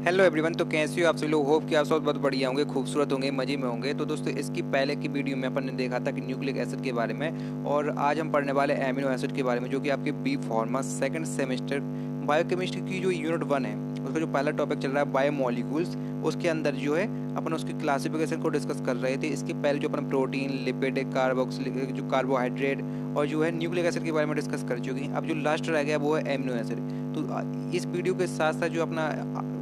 Hello everyone. तो कैसे हो आप सभी लोग? होप कि आप सब बहुत बढ़िया होंगे, खूबसूरत होंगे, मजे में होंगे। तो दोस्तों, इसकी पहले की वीडियो में अपन ने देखा था कि न्यूक्लिक एसिड के बारे में, और आज हम पढ़ने वाले एमिनो एसिड के बारे में, जो कि आपके B pharma second semester biochemistry की जो यूनिट 1 है, उसका जो पहला टॉपिक चल रहा है बायोमोलिक्यूल्स, उसके अंदर जो है अपन उसकी क्लासिफिकेशन को डिस्कस कर रहे थे। इसके पहले जो अपन प्रोटीन, लिपिड, कार्बोक्सिलिक, जो कार्बोहाइड्रेट और जो है न्यूक्लिक एसिड के बारे में डिस्कस कर चुके हैं। अब जो लास्ट रह गया वो है एमिनो एसिड। तो इस वीडियो के साथ साथ जो अपना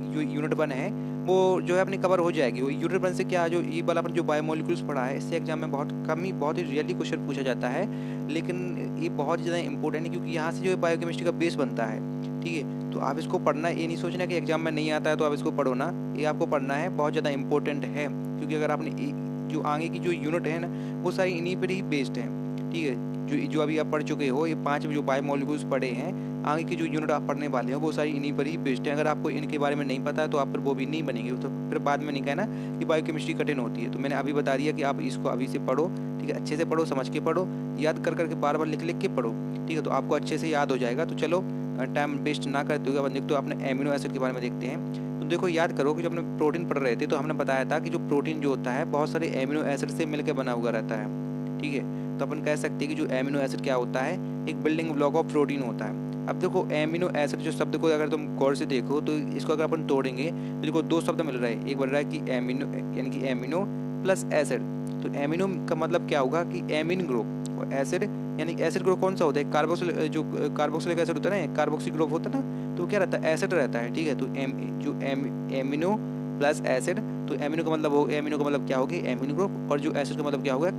जो यूनिट 1 है वो जो है अपनी कवर हो जाएगी। वो यूनिट 1 से क्या, जो ये वाला अपन जो बायोमोलिक्यूल्स पढ़ा है, इससे एग्जाम में बहुत कम ही, बहुत ही रियरली क्वेश्चन पूछा जाता है, लेकिन ये बहुत ज़्यादा इंपॉर्टेंट है क्योंकि यहाँ से जो है बायोकेमिस्ट्री का बेस बनता है। ठीक है, तो आप इसको पढ़ना, ये नहीं सोचना कि एग्जाम में नहीं आता है तो आप इसको पढ़ो ना। ये आपको पढ़ना है, बहुत ज़्यादा इंपॉर्टेंट है, क्योंकि अगर आपने जो आगे की जो यूनिट है ना, वो सारी इन्हीं पर ही बेस्ड है। ठीक है, जो जो अभी आप पढ़ चुके हो, ये 5 जो बायोमोलिक्यूल्स पढ़े हैं, आगे की जो यूनिट आप पढ़ने वाले हो वो सारी इन्हीं पर ही बेस्ड है। अगर आपको इनके बारे में नहीं पता है तो आप फिर वो भी नहीं बनेंगे, तो फिर बाद में नहीं कहना कि बायोकेमिस्ट्री कठिन होती है। तो मैंने अभी बता दिया कि आप इसको अभी से पढ़ो। ठीक है, अच्छे से पढ़ो, समझ के पढ़ो, याद कर करके बार बार लिख लिख के पढ़ो। ठीक है, तो आपको अच्छे से याद हो जाएगा। तो चलो टाइम वेस्ट ना करते हुए अपन देखते हो अपने एमिनो एसिड के बारे में देखते हैं। तो देखो, याद करो कि जब हमने प्रोटीन पढ़ रहे थे तो हमने बताया था कि जो प्रोटीन जो होता है बहुत सारे एमिनो एसिड से मिलकर बना हुआ रहता है। ठीक है, तो अपन कह सकते हैं कि जो एमिनो एसिड क्या होता है, एक बिल्डिंग ब्लॉक ऑफ प्रोटीन होता है। अब देखो, एमिनो एसिड जो शब्द को अगर तुम गौर से देखो तो इसको अगर अपन तोड़ेंगे तो देखो दो शब्द मिल रहा है। एक बोल रहा है कि एमिनो, यानी कि एमिनो प्लस एसिड। तो एमिनो का मतलब क्या होगा कि एमिन ग्रुप, और एसिड यानी एसिड ग्रुप कौन सा होता है, कार्बोक्सिल, जो कार्बोक्सिलिक एसिड होता है ना, कार्बोक्सी ग्रुप होता है ना, तो क्या रहता है, एसिड रहता है। ठीक है, तो एमिनो प्लस एसिड, तो एमिनो का मतलब हो, एमिनो का मतलब क्या होगी, एमिन ग्रुप, और जो एसिड का मतलब क्या होगा,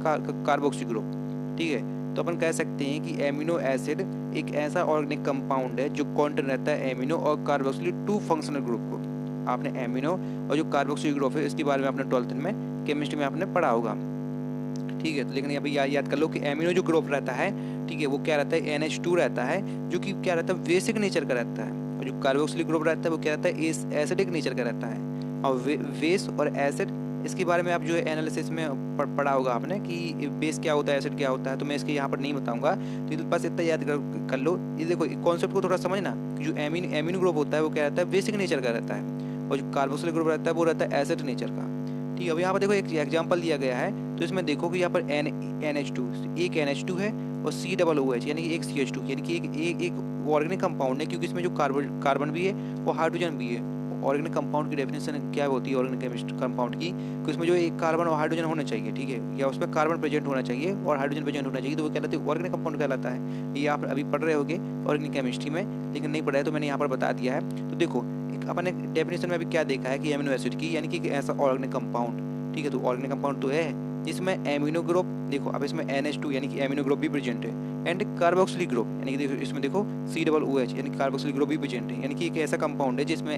कार्बोक्सी ग्रुप। ठीक है, तो अपन कह सकते हैं कि एमिनो एसिड एक ऐसा ऑर्गेनिक कंपाउंड है जो कॉन्टेन रहता है एमिनो और कार्बोक्सिलिक 2 फंक्शनल ग्रुप को। आपने एमिनो और जो कार्बोक्सिलिक ग्रुप है इसके बारे में आपने 12th में केमिस्ट्री में आपने पढ़ा होगा। ठीक है, तो लेकिन अभी याद कर लो कि एमिनो जो ग्रुप रहता है, ठीक है, वो क्या रहता है, NH2 रहता है, जो कि क्या रहता है, बेसिक नेचर का रहता है। और जो कार्बोक्सिलिक ग्रुप रहता है वो क्या रहता है, एसिडिक नेचर का रहता है। और बेस और एसिड, इसके बारे में आप जो है एनालिसिस में पढ़ा होगा आपने कि बेस क्या होता है, एसिड क्या होता है, तो मैं इसके यहाँ पर नहीं बताऊंगा। तो बस इतना याद कर लो। ये देखो, कॉन्सेप्ट को थोड़ा समझना कि जो एमिन ग्रुप होता है वो क्या रहता है, बेसिक नेचर का रहता है, और जो कार्बोक्सिलिक ग्रुप रहता है वो रहता है एसिड नेचर का। ठीक है, अब यहाँ पर देखो एक एग्जाम्पल दिया गया है, तो इसमें देखो कि यहाँ पर NH2, एक NH2 है, और COOH यानी कि एक CH2, यानी कि एक ऑर्गेनिक कंपाउंड है, क्योंकि इसमें जो कार्बन भी है और हाइड्रोजन भी है। ऑर्गेनिक कंपाउंड की डेफिनेशन क्या होती है ऑर्गेनिक केमिस्ट्री कंपाउंड की, कि उसमें जो एक कार्बन और हाइड्रोजन होना चाहिए। ठीक है, या उसमें कार्बन प्रेजेंट होना चाहिए और हाइड्रोजन प्रेजेंट होना चाहिए, तो वो कहलाते हैं ऑर्गेनिक कंपाउंड कहलाता है। ये आप अभी पढ़ रहे होगे ऑर्गेनिक केमिस्ट्री में, लेकिन नहीं पढ़ा है तो मैंने यहाँ पर बता दिया है। तो देखो, एक अपन एक डेफिनेशन में अभी क्या देखा है कि एमिनो एसिड की, यानी कि ऐसा ऑर्गेनिक कंपाउंड। ठीक है, तो ऑर्गेनिक कंपाउंड तो है जिसमें एमिनो ग्रुप, देखो अब इसमें NH2 यानी कि एमिनो ग्रुप भी प्रेजेंट है, एंड कार्बोक्सिलिक ग्रुप, यानी कि देखो इसमें देखो COOH यानी कि कार्बोक्सिलिक ग्रुप भी प्रेजेंट है, यानी कि एक ऐसा कंपाउंड है जिसमें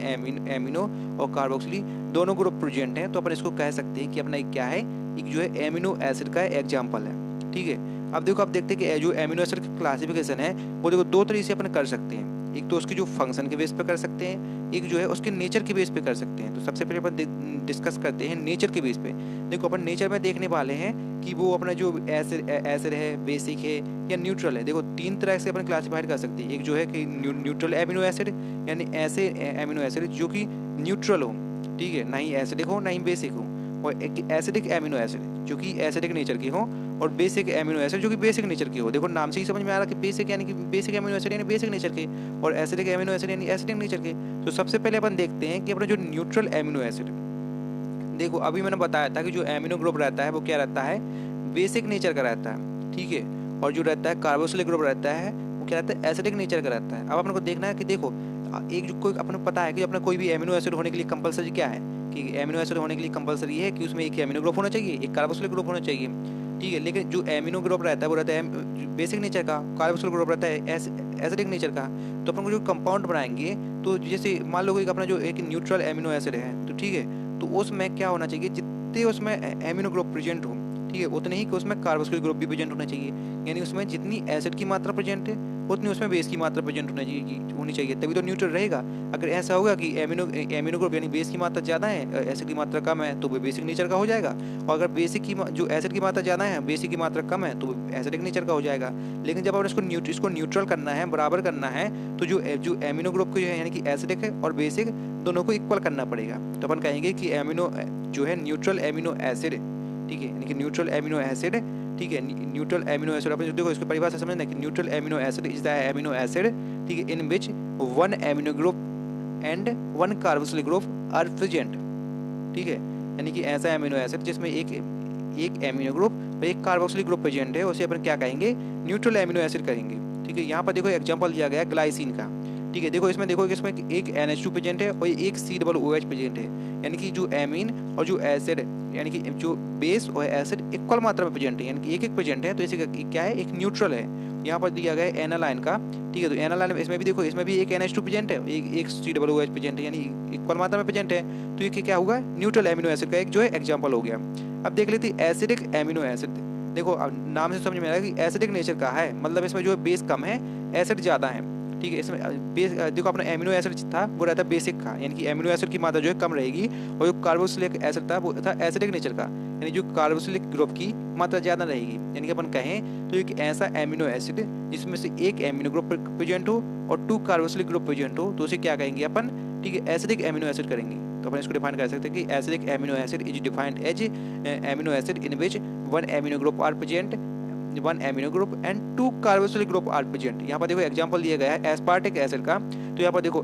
एमिनो और कार्बोक्सिलिक दोनों ग्रुप प्रेजेंट हैं। तो अपन इसको कह सकते हैं कि अपना एक क्या है, एक जो है एमिनो एसिड का एग्जाम्पल है। ठीक है, अब देखो, आप देखते हैं कि जो एमिनो एसिड की क्लासिफिकेशन है वो देखो दो तरीके से अपन कर सकते हैं। एक तो उसकी जो फंक्शन के बेस पे कर सकते हैं, एक जो है उसके नेचर के बेस पे कर सकते हैं। तो सबसे पहले अपन डिस्कस करते हैं नेचर के बेस पे। देखो, अपन नेचर में देखने वाले हैं कि वो अपना जो एसिड है, बेसिक है या न्यूट्रल है। देखो, 3 तरह से अपन क्लासिफाइड कर सकते हैं। एक जो है कि न्यूट्रल एमिनो एसिड, यानी ऐसे एमिनो एसिड जो कि न्यूट्रल हो, ठीक है, ना ही एसिडिक हो ना ही बेसिक हो। और एक एसिडिक एमिनो एसिड जो कि एसिडिक नेचर की हो, और बेसिक एमिनो एसिड जो कि बेसिक नेचर की हो। देखो, नाम से ही समझ में आ रहा कि बेसिक यानी कि बेसिक एमिनो एसिड यानी बेसिक नेचर के, और एसिडिक एमिनो एसिड यानी एसिडिक नेचर के। तो सबसे पहले अपन देखते हैं कि अपना जो न्यूट्रल एमिनो एसिड, देखो अभी मैंने बताया था कि जो एमिनो ग्रुप रहता है वो क्या रहता है, बेसिक नेचर का रहता है। ठीक है, और जो रहता है कार्बोक्सिलिक ग्रुप रहता है वो क्या रहता है, एसिडिक नेचर का रहता है। अब अपन को देखना है कि देखो, एक जो कोई अपन को पता है कि अपना कोई भी एमिनो एसिड होने के लिए कंपलसरी क्या है, कि एमिनो एसिड होने के लिए कंपलसरी है कि उसमें एक एमिनो ग्रुप होना चाहिए, एक कार्बोक्सिलिक ग्रुप होना चाहिए। ठीक है, लेकिन जो एमिनो ग्रुप रहता है वो रहता है बेसिक नेचर का, कार्बोक्सिलिक ग्रुप रहता है एसिडिक नेचर का। तो अपन को जो कंपाउंड बनाएंगे, तो जैसे मान लो कि अपना जो एक न्यूट्रल एमिनो एसिड है, तो ठीक है, तो उसमें क्या होना चाहिए, जितने उसमें एमिनो ग्रुप प्रेजेंट हो, ठीक है, उतने ही कि उसमें कार्बोक्सिलिक ग्रुप भी प्रेजेंट होना चाहिए। यानी उसमें जितनी एसिड की मात्रा प्रेजेंट है उतनी उसमें बेस की मात्रा प्रेजेंट होनी चाहिए, तभी तो न्यूट्रल रहेगा। अगर ऐसा होगा कि एमिनो ग्रुप यानी बेस की मात्रा ज़्यादा है, एसिड की मात्रा कम है, तो वो बेसिक नेचर का हो जाएगा। और अगर जो एसिड की मात्रा ज़्यादा है, बेसिक की मात्रा कम है, तो वो एसिडिक नेचर का हो जाएगा। लेकिन जब अपन इसको न्यूट्रल करना है, बराबर करना है, तो जो एमिनो ग्रुप को जो है यानी कि एसिडिक है और बेसिक दोनों को इक्वल करना पड़ेगा। तो अपन कहेंगे कि एमिनो जो है न्यूट्रल एमिनो एसिड, ठीक है, यानी कि न्यूट्रल एमिनो एसिड, ठीक है, न्यूट्रल एमिनो एसिड। अपन देखो इसको परिभाषा समझना कि neutral amino acid is the amino acid, ठीक है, in which one amino group and one carboxylic group are present, ठीक है, यानी कि ऐसा एमिनो एसिड जिसमें एक एमिनो ग्रुप और एक कार्बोक्सिलिक ग्रुप प्रेजेंट है, उसे अपन क्या कहेंगे, न्यूट्रल एमिनो एसिड कहेंगे। ठीक है, यहाँ पर देखो एग्जांपल दिया गया है ग्लाइसिन का। ठीक है, देखो इसमें देखो कि इसमें एक NH2 प्रेजेंट है और एक COOH प्रेजेंट है, यानी कि जो एमीन और जो एसिड यानी कि जो बेस और एसिड इक्वल मात्रा में प्रेजेंट है, यानी कि एक प्रेजेंट है, तो इसे क्या है, एक न्यूट्रल है। यहाँ पर दिया गया है एनालाइन का। ठीक है, तो एनालाइन इसमें भी देखो, इसमें भी एक NH2 प्रेजेंट है, एक COOH प्रेजेंट है, यानी इक्वल मात्रा में प्रेजेंट है, तो ये क्या होगा, न्यूट्रल एमिनो एसिड का एक जो है एग्जाम्पल हो गया। अब देख लेते एसिडिक एमिनो एसिड। देखो नाम से समझ में आ रहा है कि एसिडिक नेचर का है, मतलब इसमें जो है बेस कम है, एसिड ज़्यादा है। ठीक है, इसमें बेस देखो अपना एमिनो एसिड था वो रहता है बेसिक का, यानी कि एमिनो एसिड की मात्रा जो है कम रहेगी, और जो कार्बोक्सिलिक एसिड था वो था एसिडिक नेचर का, यानी जो कार्बोक्सिलिक ग्रुप की मात्रा ज़्यादा रहेगी। यानी कि अपन कहें तो एक ऐसा एमिनो एसिड जिसमें से एक एमिनो ग्रुप प्रेजेंट हो और 2 कार्बोक्सिलिक ग्रुप प्रेजेंट हो, तो उसे क्या कहेंगे अपन, ठीक है, एसिडिक एमिनो एसिड करेंगे। तो अपन इसको डिफाइन कर सकते हैं कि acidic amino acid is defined as amino acid in which one amino group are present, one amino group and 2 carboxylic group are present. यहाँ पर देखो एग्जांपल दिया गया है एस्पार्टिक एसिड का, तो यहाँ पर देखो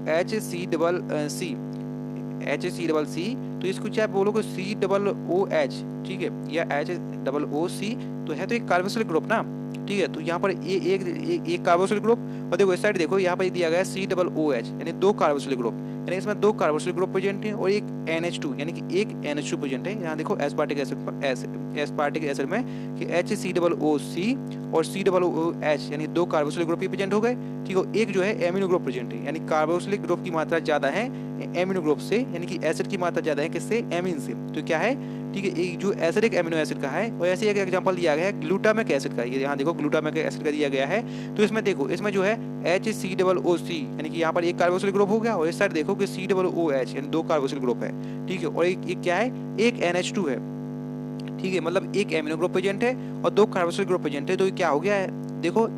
HCCC, तो इसको क्या बोलोगे, COOH, ठीक है, या HOOC, तो है तो एक कार्बोक्सिलिक ग्रुप ना। ठीक है, तो यहाँ पर एक कार्बोक्सिलिक ग्रुप, और देखो इस साइड देखो यहाँ पर दिया गया है COOH, यानी 2 कार्बोक्सिलिक ग्रुप, यानी इसमें 2 कार्बोक्सिलिक ग्रुप प्रेजेंट है और एक NH2 यानी कि एक NH2 प्रेजेंट है। यहाँ देखो एस्पार्टिक एसिड में कि HCOOC और COOH यानी 2 कार्बोक्सिलिक ग्रुप ही प्रेजेंट हो गए। ठीक है, एक जो है एमिनो ग्रुप प्रेजेंट है, यानी कार्बोक्सिलिक ग्रुप की मात्रा ज़्यादा है एमिनो ग्रुप से, यानी कि एसिड की मात्रा ज़्यादा है किससे, एमीन से, तो क्या है, ठीक है, एक जो एसिडिक एमिनो एसिड का है। और ऐसे एक एग्जांपल दिया गया है ग्लूटामिक एसिड का, ये यहाँ देखो ग्लूटामिक एसिड का दिया गया है, तो इसमें देखो इसमें जो है HCOOC यानी कि यहाँ पर एक कार्बोक्सिलिक ग्रुप हो गया, और इस साइड देखो कि COOH यानी 2 कार्बोक्सिलिक ग्रुप है। ठीक है, और एक क्या है, एक NH2 है। ठीक है, मतलब एक एमिनो ग्रुप प्रेजेंट है और 2 कार्बोक्सिलिक ग्रुप प्रेजेंट है, तो ये क्या हो गया है, देखो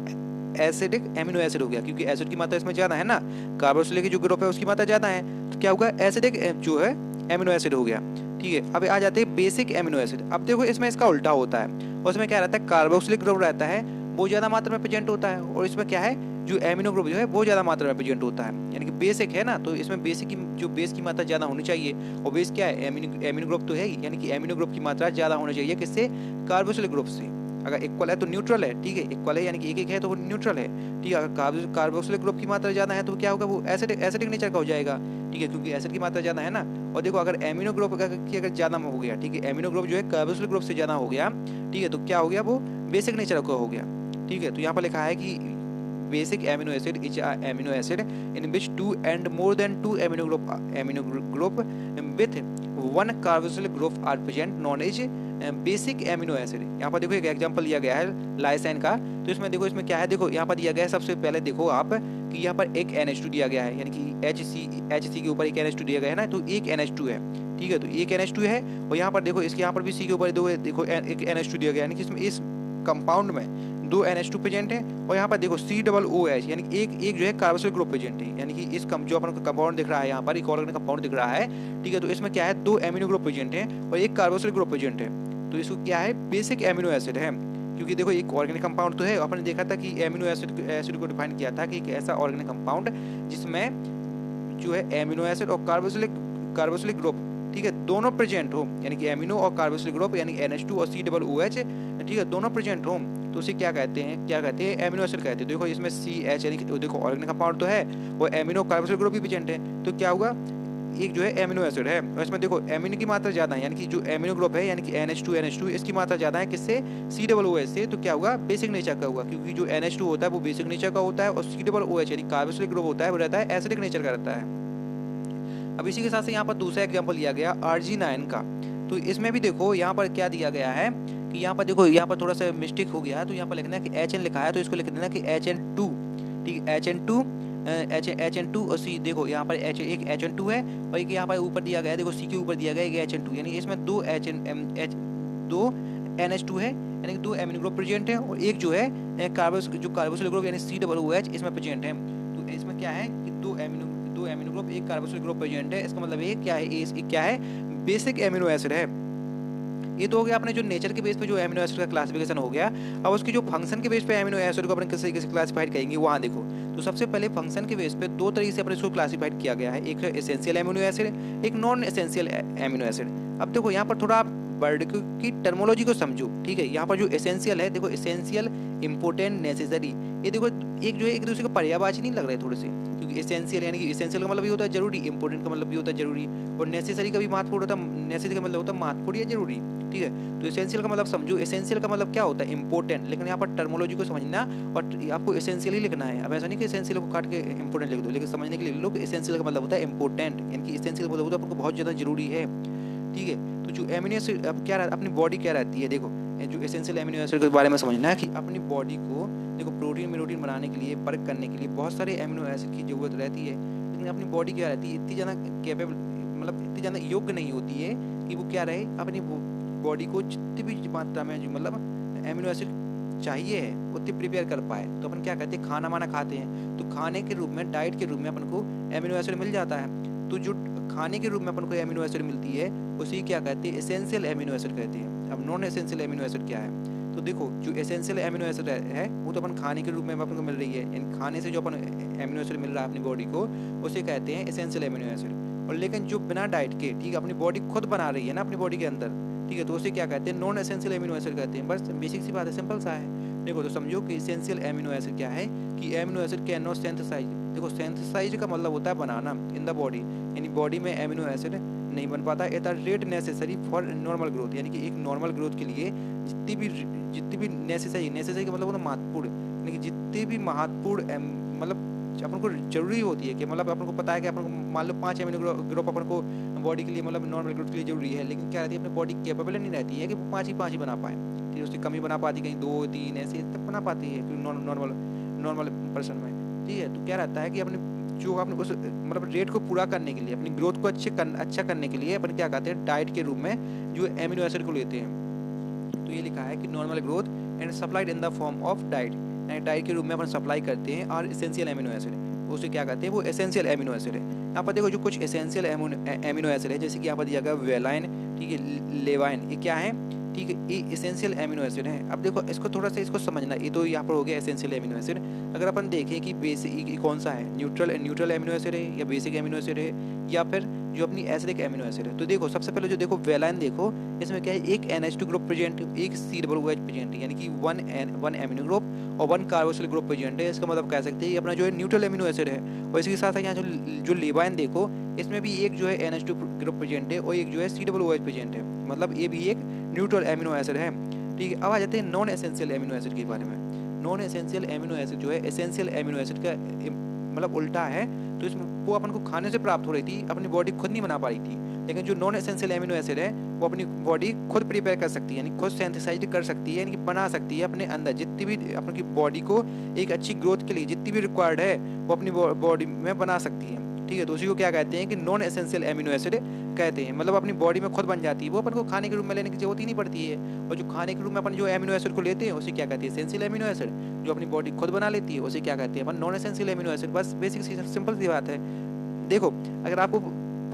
एसिडिक एमिनो एसिड हो गया, क्योंकि एसिड की मात्रा इसमें ज्यादा है ना, कार्बोक्सिलिक जो ग्रुप है उसकी मात्रा ज्यादा है, तो क्या होगा, एसिडिक जो है एमिनो एसिड हो गया। ठीक है, अब आ जाते हैं बेसिक एमिनो एसिड। अब देखो इसमें इसका उल्टा होता है, और इसमें क्या रहता है, कार्बोक्सिलिक ग्रुप रहता है वो ज्यादा मात्रा में प्रेजेंट होता है, और इसमें क्या है, जो एमिनो ग्रुप जो है वो ज्यादा मात्रा में प्रेजेंट होता है, यानी कि बेसिक है ना, तो इसमें बेसिक की जो बेस की मात्रा ज्यादा होनी चाहिए, और बेस क्या है, एमिनो ग्रुप तो है ही, यानी कि एमिनो ग्रुप की मात्रा ज्यादा होनी चाहिए किससे, कार्बोक्सिलिक ग्रुप से। अगर इक्वल है तो न्यूट्रल है, ठीक है, इक्वल है यानी कि एक है तो न्यूट्रल है। ठीक है, अगर कार्बोक्सिलिक ग्रुप की मात्रा ज्यादा है तो क्या होगा, वो एसिडिक नेचर का हो जाएगा। ठीक है, क्योंकि एसिड की मात्रा ज्यादा है ना। और देखो अगर एमिनो ग्रुप की अगर ज्यादा हो गया, ठीक है, एमिनो ग्रुप जो है कार्बोक्सिलिक ग्रुप से ज्यादा हो गया, ठीक है, तो क्या हो गया, वो बेसिक नेचर का हो गया। ठीक है, तो यहाँ पर लिखा है कि basic amino acid is a amino acid in which 2 and more than 2 amino group with one carboxylic group are present, known as basic amino acid. यहाँ पर देखो एक एग्जांपल दिया गया है लाइसिन का, तो इसमें देखो इसमें क्या है, देखो यहाँ पर दिया गया है, सबसे पहले देखो आप कि यहाँ पर एक NH2 दिया गया है, यानी कि HC के ऊपर एक NH2 दिया गया है ना, तो एक NH2 है। ठीक है, तो एक NH2 है, और यहाँ पर देखो इसके यहाँ पर भी C के ऊपर देखो एक NH2 दिया गया है, यानी कि इसमें इस कंपाउंड में 2 NH2 प्रेजेंट है, और यहाँ पर देखो COOH यानी कि एक जो है कार्बोक्सिलिक ग्रुप प्रेजेंट है, यानी कि इस जो अपन को कंपाउंड दिख रहा है यहाँ पर एक ऑर्गेनिक कंपाउंड दिख रहा है। ठीक है, तो इसमें क्या है, 2 एमिनो ग्रुप प्रेजेंट है और एक कार्बोक्सिलिक ग्रुप प्रेजेंट है, तो इसको क्या है, बेसिक एमिनो एसिड है। क्योंकि देखो एक ऑर्गेनिक कंपाउंड तो है, अपन देखा था कि एमिनो एसिड को डिफाइन किया था कि एक ऐसा ऑर्गेनिक कंपाउंड जिसमें जो है एमिनो एसिड और कार्बोक्सिलिक ग्रुप, ठीक है, दोनों प्रेजेंट हो, यानी कि एमिनो और कार्बोक्सिलिक ग्रुप यानी NH2 और COOH, ठीक है, दोनों प्रेजेंट हो, तो उसे क्या कहते हैं एमिनो एसिड कहते हैं। देखो इसमें CH यानी कि देखो ऑर्गेनिक कंपाउंड तो है, वो एमिनो कार्बोक्सिलिक ग्रुप भी प्रेजेंट है, तो क्या होगा, एक जो है एमिनो एसिड है, और इसमें देखो एमिनो की मात्रा ज्यादा है, यानी कि जो एमिनो ग्रुप है यानी कि NH2 इसकी मात्रा ज्यादा है किससे, COOH से, तो क्या होगा, बेसिक नेचर का होगा, क्योंकि जो NH2 होता है वो बेसिक नेचर का होता है, और COOH यानी कार्बोक्सिलिक ग्रुप होता है वो रहता है एसिडिक नेचर का रहता है। अब इसी के साथ से यहाँ पर दूसरा एग्जांपल लिया गया आर्जिनाइन का, तो इसमें भी देखो यहाँ पर क्या दिया गया है कि यहाँ पर देखो, यहाँ पर थोड़ा सा मिस्टेक हो गया, तो यहाँ पर लिखना है कि HN लिखा है तो इसको लिख देना कि HN2, ठीक है, HN2 और C। देखो यहाँ पर एक HN2 है और एक यहाँ पर ऊपर दिया गया है, देखो C के ऊपर दिया गया है एक HN2, यानी इसमें दो दो NH2 है, यानी कि दो एमिनो ग्रुप प्रेजेंट है, और एक जो है कार्बोक्सिल ग्रुप यानी COOH इसमें प्रेजेंट है। तो इसमें क्या है कि दो एमिनो ग्रुप एक कार्बोक्सिल ग्रुप प्रेजेंट है, इसका मतलब ये क्या है, क्या है, बेसिक एमिनो एसिड है। ये तो हो गया अपने जो नेचर के बेस पे जो एमिनो एसिड का क्लासिफिकेशन हो गया। अब उसकी जो फंक्शन के बेस पे एमिनो एसिड को अपन किस तरीके से क्लासिफाइड करेंगे वहाँ देखो। तो सबसे पहले फंक्शन के बेस पे दो तरीके से अपने इसको क्लासिफाइड किया गया है, एक है एसेंशियल एमिनो एसिड, एक नॉन एसेंशियल एमिनो एसिड। अब देखो यहाँ पर थोड़ा वर्ड की टर्मोलॉजी को समझो, ठीक है। यहाँ पर जो एसेंशियल है, देखो एसेंशियल, इम्पोर्टेंट, नेसेसरी, ये देखो एक जो है एक दूसरे को पर्यायवाची नहीं लग रहे थोड़े से, क्योंकि एसेंशियल यानी कि एसेंशियल का मतलब ये होता है जरूरी, इंपॉर्टेंट का मतलब भी होता है जरूरी, और नेसेसरी का भी महत्वपूर्ण होता है, नेसेसरी का मतलब होता है महत्वपूर्ण या जरूरी, ठीक है। तो एसेंशियल का मतलब समझो, एसेंशियल का मतलब क्या होता है, इंपॉर्टेंट, लेकिन यहाँ पर टर्मोलॉजी को समझना और आपको एसेंशियल ही लिखना है। अब ऐसा नहीं कि एसेंशियल को काट के इंपॉर्टेंट लिख दो, लेकिन समझने के लिए लोग एसेंशियल का मतलब होता है इंपॉर्टेंट, यानी कि एसेंशियल का मतलब होता है आपको बहुत ज़्यादा जरूरी है, ठीक है। तो जो एमिनो एसिड अब क्या अपनी बॉडी क्या रहती है, देखो जो एसेंशियल एमिनो एसिड के बारे में समझना है कि अपनी बॉडी को देखो प्रोटीन बनाने के लिए, वर्क करने के लिए बहुत सारे एमिनो एसिड की जरूरत रहती है, लेकिन अपनी बॉडी क्या रहती है, इतनी ज़्यादा कैपेबल, मतलब इतनी ज़्यादा योग्य नहीं होती है कि वो क्या रहे, अपनी बॉडी को जितनी भी मात्रा में मतलब एमिनो एसिड चाहिए है उतनी प्रिपेयर कर पाए। तो अपन क्या करते हैं, खाना वाना खाते हैं, तो खाने के रूप में, डाइट के रूप में अपन को एमिनो एसिड मिल जाता है। तो जो खाने के रूप में अपन को एमिनो एसिड मिलती है उसी क्या कहते हैं, एसेंशियल एमिनो एसिड कहते हैं। अब नॉन एसेंशियल एमिनो एसिड क्या है, तो देखो जो एसेंशियल एमिनो एसिड है वो तो अपन खाने के रूप में अपन को मिल रही है, इन खाने से जो अपन एमिनो एसिड मिल रहा है अपनी बॉडी को उसे कहते हैं एसेंशियल एमिनो एसिड। और लेकिन जो बिना डाइट के, ठीक है, अपनी बॉडी खुद बना रही है ना अपनी बॉडी के अंदर, ठीक है, तो उसे क्या कहते हैं, नॉन एसेंशियल एमिनो एसिड कहते हैं। बस बेसिक सी बात है, सिंपल सा है। देखो तो समझो कि एसेंशियल एमिनो एसिड क्या है, कि amino acid can not synthesize, देखो सिंथेसाइज का मतलब होता है बनाना इन द बॉडी, यानी बॉडी में एमिनो एसिड नहीं बन पाता at the rate necessary for normal growth, यानी कि एक नॉर्मल ग्रोथ के लिए जितनी भी नेसेसरी का मतलब होता है महत्वपूर्ण, यानी कि जितनी भी महत्वपूर्ण मतलब अपन को जरूरी होती है, कि मतलब अपन को पता है कि अपन को मान लो 5 एमिनो ग्रुप अपन को बॉडी के लिए मतलब नॉर्मल ग्रोथ के लिए जरूरी है, लेकिन क्या रहती है अपनी बॉडी कैपेबल नहीं रहती है कि वो 5 ही बना पाए, ठीक है, उसकी कमी बना पाती, कहीं 2 3 ऐसे तक बना पाती है नॉर्मल पर्सन में, ठीक है। तो क्या रहता है कि अपने जो अपने उस मतलब रेट को पूरा करने के लिए, अपनी ग्रोथ को अच्छा करने के लिए अपन क्या कहते हैं, डाइट के रूप में जो एमिनो एसिड को लेते हैं। तो ये लिखा है कि normal growth and supplied in the form of diet, यानी डाइट के रूप में अपन सप्लाई करते हैं, और एसेंशियल एमिनो एसिड उसे क्या कहते हैं, वो एसेंशियल एमिनो एसिड है। यहाँ पर देखो जो कुछ एसेंशियल एमिनो एसिड है, जैसे कि यहाँ पर दिया गया वेलाइन, ठीक है, लेवाइन, ये क्या है, ठीक है, ये एसेंशियल एमिनो एसिड है। अब देखो इसको थोड़ा सा इसको समझना, ये तो यहाँ पर हो गया एसेंशियल एमिनो एसिड। अगर अपन देखें कि बेसिक कौन सा है, न्यूट्रल एमिनो एसिड है या बेसिक एमिनो एसिड है या फिर जो अपनी एसिडिक एमिनो एसिड है, तो देखो सबसे पहले जो देखो वेलाइन, देखो इसमें क्या है, एक NH2 ग्रुप प्रेजेंट, एक COOH प्रेजेंट है, यानी कि वन एमिनो ग्रुप और 1 कार्बोक्सिल ग्रुप प्रेजेंट है। इसका मतलब कह सकते हैं अपना जो है न्यूट्रल एमिनो एसिड है। और इसके साथ यहाँ जो लेवाइन देखो, इसमें भी एक जो है NH2 ग्रुप प्रेजेंट है और एक जो है COOH प्रेजेंट है, मतलब ये भी एक न्यूट्रल एमिनो एसिड है, ठीक है। अब आ जाते हैं नॉन एसेंशियल एमिनो एसिड के बारे में। नॉन एसेंशियल एमिनो एसिड जो है एसेंशियल एमिनो एसिड का मतलब उल्टा है, तो इसमें वो अपन को खाने से प्राप्त हो रही थी, अपनी बॉडी खुद नहीं बना पा रही थी, लेकिन जो नॉन एसेंशियल एमिनो एसिड है वो अपनी बॉडी खुद प्रिपेयर कर सकती है, यानी खुद सिंथेसाइज कर सकती है, यानी कि बना सकती है अपने अंदर जितनी भी अपनी बॉडी को एक अच्छी ग्रोथ के लिए जितनी भी रिक्वायर्ड है वो अपनी बॉडी में बना सकती है, ठीक है। तो उसी को क्या कहते हैं कि नॉन एसेंशियल एमिनो एसिड कहते हैं, मतलब अपनी बॉडी में खुद बन जाती है, वो अपन को खाने के रूप में लेने की जरूरत ही नहीं पड़ती है। और जो खाने के रूप में अपन जो एमिनो एसिड को लेते हैं उसे क्या कहते हैं, एसेंशियल एमिनो एसिड, जो अपनी बॉडी खुद बना लेती है उसे क्या कहते हैं अपन, नॉन एसेंशियल एमिनो एसिड। बस बेसिक सिंपल सी बात है। देखो अगर आपको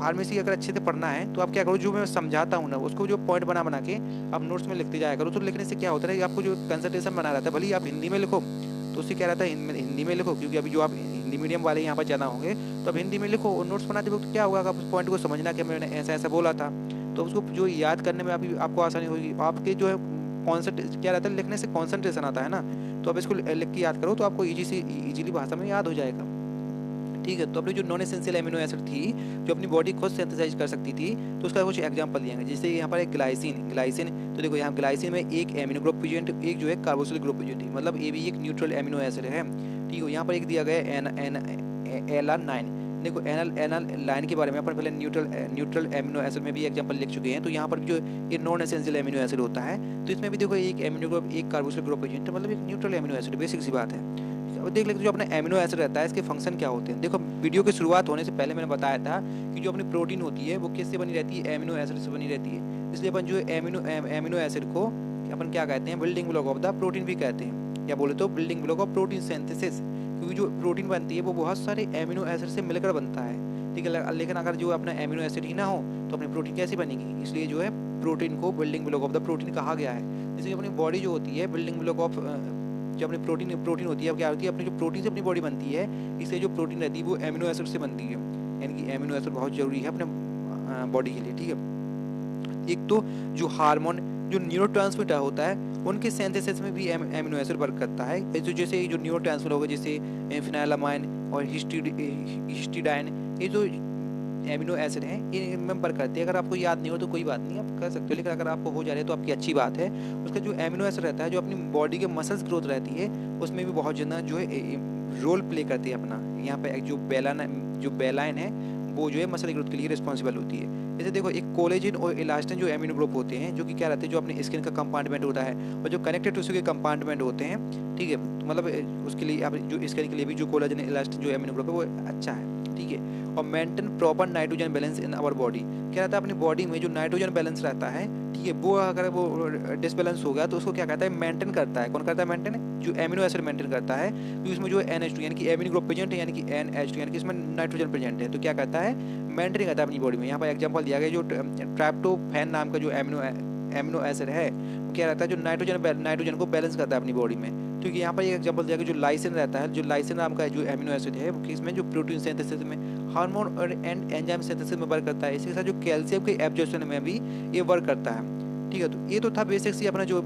फार्मेसी अगर अच्छे से पढ़ना है तो आप क्या करो, जो मैं समझाता हूँ ना उसको जो पॉइंट बना के आप नोट्स में लिखते जाया करो। तो लिखने से क्या होता है, आपको जो कंसंट्रेशन बना रहता है, भले ही आप हिंदी में लिखो तो उससे क्या रहता है, हिंदी में लिखो, क्योंकि अभी जो आप हिंदी मीडियम वाले यहाँ पर ज़्यादा होंगे तो अब हिंदी में लिखो, और नोट्स बनाते वक्त क्या होगा, आप उस पॉइंट को समझना कि मैंने ऐसा ऐसा बोला था, तो उसको जो याद करने में आपको आसानी होगी। आपके जो है कॉन्सेंट्रेशन क्या रहता है, लिखने से कॉन्सेंट्रेशन आता है ना, तो आप इसको लिख के याद करो तो आपको ईजिली भाषा में याद हो जाएगा, ठीक है। तो अपनी जो नॉन एसेंशियल एमिनो एसिड थी जो अपनी बॉडी खुद सिंथेसाइज कर सकती थी, तो उसका कुछ एग्जांपल दिए हैं, जैसे यहाँ पर एक ग्लाइसिन, तो देखो यहाँ ग्लाइसिन में एक एमिनो ग्रुप प्रेजेंट, एक जो है कार्बोक्सिल ग्रुप प्रेजेंट है, मतलब ये भी एक न्यूट्रल एमिनो एसिड है, ठीक है। यहाँ पर एक दिया गया है LR9, देखो एनल एनल लाइन के बारे में अपन पहले न्यूट्रल एमिनो एसिड में भी एग्जांपल लिख चुके हैं। तो यहाँ पर भी जो ये नॉन एसेंशियल एमिनो एसिड होता है, तो इसमें भी देखो एक एमिनो ग्रुप एक कार्बोक्सिल ग्रुप प्रेजेंट है, मतलब एक न्यूट्रल एमिनो एसिड, बेसिक सी बात है। अब देख लेते जो अपना एमिनो एसिड रहता है इसके फंक्शन क्या होते हैं। देखो वीडियो की शुरुआत होने से पहले मैंने बताया था कि जो अपनी प्रोटीन होती है वो किससे बनी रहती है, एमिनो एसिड से बनी रहती है। इसलिए अपन जो एमिनो एसिड को अपन क्या कहते हैं, building block of the protein भी कहते हैं, या बोले तो building block of protein synthesis, क्योंकि जो प्रोटीन बनती है वो बहुत सारे एमिनो एसिड से मिलकर बनता है, ठीक है। लेकिन अगर जो अपना एमिनो एसिड ही ना हो तो अपनी प्रोटीन कैसी बनेगी, इसलिए जो है प्रोटीन को building block of the protein कहा गया है। जैसे अपनी बॉडी जो होती है बिल्डिंग ब्लॉक ऑफ जो अपनी प्रोटीन होती है, अब क्या होती है अपनी जो प्रोटीन से अपनी बॉडी बनती है, इससे जो प्रोटीन रहती है वो एमिनो एसिड से बनती है, यानी कि एमिनो एसिड बहुत जरूरी है अपने बॉडी के लिए, ठीक है। एक तो जो हार्मोन जो न्यूरोट्रांसमीटर होता है उनके सिंथेसिस में भी एमिनो एसिड वर्क करता है। तो जैसे जो न्यूरोट्रांसमीटर होगा जैसे फिनाइलामाइन और हिस्टिडाइन, ये जो एमिनो एसिड हैं ये में वर्क करते हैं। अगर आपको याद नहीं हो तो कोई बात नहीं, आप कर सकते हो, लेकिन अगर आपको हो जा रहा है तो आपकी अच्छी बात है। उसका जो एमिनो एसिड रहता है जो अपनी बॉडी के मसल्स ग्रोथ रहती है उसमें भी बहुत ज़्यादा जो है रोल प्ले करती है अपना। यहाँ पे जो बेलाइन है वो जो है मसल ग्रोथ के लिए रिस्पॉन्सिबल होती है। जैसे देखो एक कोलेजिन और इलास्टिन जो एमिनो ग्रुप होते हैं जो कि क्या रहते हैं, जो अपने स्किन का कंपार्टमेंट होता है और जो कनेक्टेड टिश्यू के कंपार्टमेंट होते हैं, ठीक है। तो मतलब उसके लिए आप जो स्किन के लिए भी जो कोलेजिन इलास्टिन जो एमिनो ग्रुप है वो अच्छा है, ठीक है। और maintain proper nitrogen balance in our body, क्या रहता है अपनी बॉडी में जो नाइट्रोजन बैलेंस रहता है, ठीक है, वो अगर वो डिसबैलेंस हो गया तो उसको क्या कहता है, मेंटेन करता है। कौन करता है मेंटेन, जो एमिनो एसिड मेंटेन करता है। तो इसमें जो NH2 यानी कि एमिनो ग्रुप प्रेजेंट है, यानी कि NH2 यानी कि इसमें नाइट्रोजन प्रेजेंट है, तो क्या कहता है, मेंटेन करता है अपनी बॉडी में। यहाँ पर एग्जांपल दिया गया जो ट्राइप्टोफैन नाम का जो एमिनो एसिड है वो क्या रहता है, जो नाइट्रोजन को बैलेंस करता है अपनी बॉडी में। क्योंकि यहाँ पर एक एग्जांपल दिया गया जो लाइसिन रहता है, जो लाइसिन नाम का जो एमिनो एसिड है वो इसमें जो प्रोटीन सिंथेसिस में, हार्मोन और एंजाइम सिंथेसिस में वर्क करता है। इसके साथ जो कैल्शियम के एब्जॉर्प्शन में भी ये वर्क करता है, ठीक है। तो ये तो था बेसिक सी अपना जो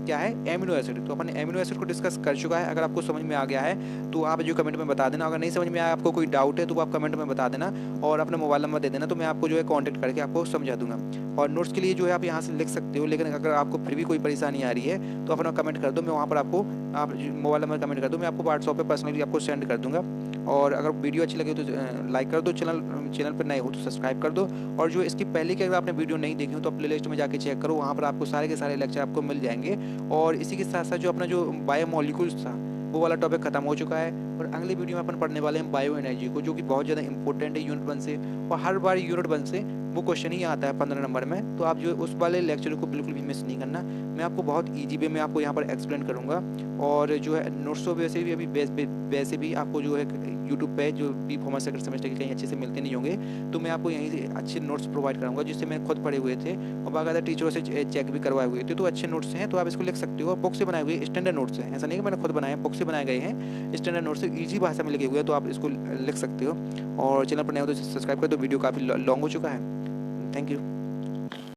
क्या है एमिनो एसिड। तो अपन एमिनो एसिड को डिस्कस कर चुका है। अगर आपको समझ में आ गया है तो आप जो कमेंट में बता देना, अगर नहीं समझ में आया, आपको कोई डाउट है तो आप कमेंट में बता देना और अपना मोबाइल नंबर दे देना, तो मैं आपको जो है कांटेक्ट करके आपको समझा दूंगा। और नोट्स के लिए जो है आप यहाँ से लिख सकते हो, लेकिन अगर आपको फिर भी कोई परेशानी आ रही है तो अपना कमेंट कर दो, मैं वहाँ पर आपको आप मोबाइल नंबर कमेंट कर दो, मैं आपको व्हाट्सएप पर पर्सनली आपको सेंड कर दूँगा। और अगर वीडियो अच्छी लगे तो लाइक कर दो, चैनल पर नए हो तो सब्सक्राइब कर दो। और जो इसकी पहले की अगर आपने वीडियो नहीं देखी हो तो प्लेलिस्ट में जाके चेक करो, वहाँ पर आपको सारे के सारे लेक्चर आपको मिल जाएंगे। और इसी के साथ साथ जो अपना जो बायोमोलिक्यूल्स था वो वाला टॉपिक खत्म हो चुका है और अगले वीडियो में अपन पढ़ने वाले हैं बायो एनर्जी को, जो कि बहुत ज़्यादा इंपॉर्टेंट है यूनिट 1 से। और हर बार यूनिट 1 से वो क्वेश्चन ही आता है 15 नंबर में, तो आप जो उस वाले लेक्चर को बिल्कुल भी मिस नहीं करना। मैं आपको बहुत ईजी वे में आपको यहाँ पर एक्सप्लेन करूँगा। और जो है नोट्स तो वैसे भी अभी वैसे भी आपको जो है यूट्यूब पे जो बी कॉमर्स सेकंड सेमेस्टर के कहीं अच्छे से मिलते नहीं होंगे, तो मैं आपको यहीं से अच्छे नोट्स प्रोवाइड कराऊंगा जिससे मैंने खुद पढ़े हुए थे और बाकायदा टीचरों से चेक भी करवाए हुए थे। तो अच्छे नोट्स हैं, तो आप इसको लिख सकते हो। बुक से बनाए हुए स्टैंडर्ड नोट्स हैं, ऐसा नहीं कि मैंने खुद बनाए, बुक से बनाए गए हैं, स्टैंडर्ड नोट्स ईजी भाषा में लिखे हुए हैं, तो आप इसको लिख सकते हो। और चैनल पर नए हो तो सब्सक्राइब कर दो, वीडियो काफ़ी लॉन्ग हो चुका है। Thank you.